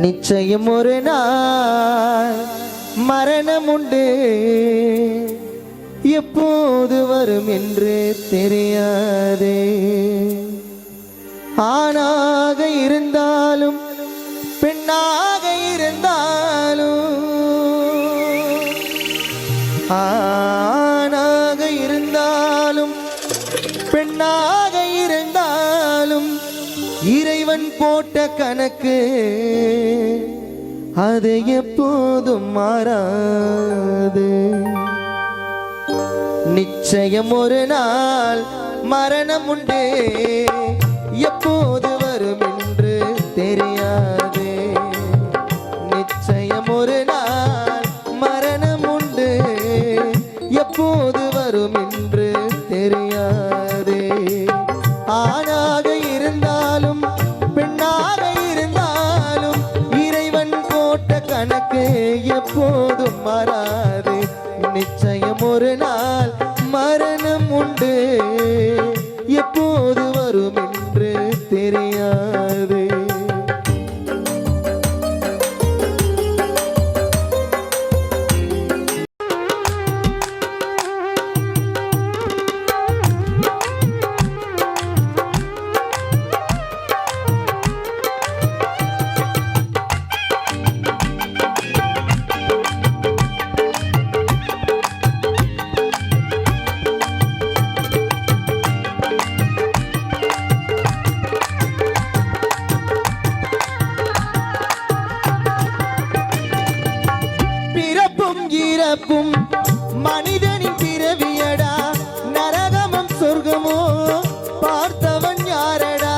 நிச்சயம் ஒரு நாள் மரணம் உண்டு, எப்போது வரும் என்று தெரியாதே. ஆணாக இருந்தாலும் பெண்ணாக இருந்தாலும், ஆணாக இருந்தாலும் பெண்ணாக இருந்தாலும் இறைவன் போட்ட கணக்கு அது எப்போதும் மாறாது. நிச்சயம் ஒரு நாள் மரணம் உண்டு, எப்போது வரும் என்று தெரியாது. நிச்சயம் ஒரு நாள் மரணம் உண்டு, எப்போது வரும் என்று தெரியாது. ஆணாக இருந்தாலும் பெண்ணாக இருந்தாலும் இறைவன் போட்ட கணக்கு எப்போதும் மாறாது. நிச்சயம் ஒரு நாள் மரணம் உண்டு, எப்போது வரும் என்று தெரியாது. இறப்பும் மனிதனின் பிறவியடா, நரகமும் சொர்க்கமோ பார்த்தவன் யாரடா.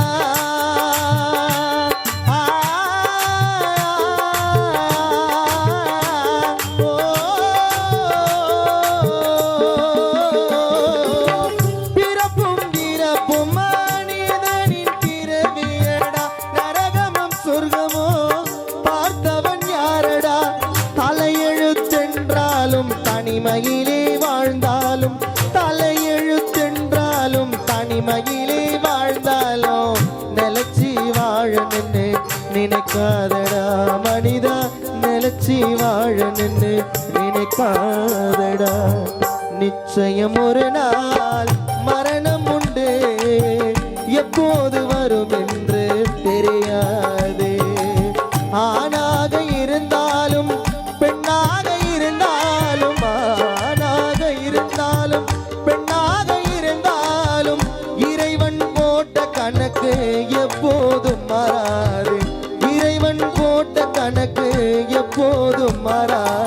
பிறப்பும் இறப்பும் மனிதனின் பிறவியடா, நரகமும் சொர்க்கமோ பார்த்தவன் யாரடா. தலையெழுத்தென்றாலும் தனிமையிலே வாழ்ந்தாலும், தலையெழுத்தென்றாலும் தனிமையிலே வாழ்ந்தாலும் நிலச்சி வாழ நின்று நினைக்காதடா மனிதா, நிலச்சி வாழ நின்று நினைக்காதடா. நிச்சயம் ஒரு நாள் மரணம் உண்டு, எப்போது வரும் என்று தெரியாது. ஆணாக இருந்தாலும் பெண்ணாக இருந்தாலும், ஆணாக இருந்தாலும் பெண்ணாக இருந்தாலும் இறைவன் போட்ட கணக்கு எப்போதும் மாறாது. இறைவன் போட்ட கணக்கு எப்போதும் மாறாது.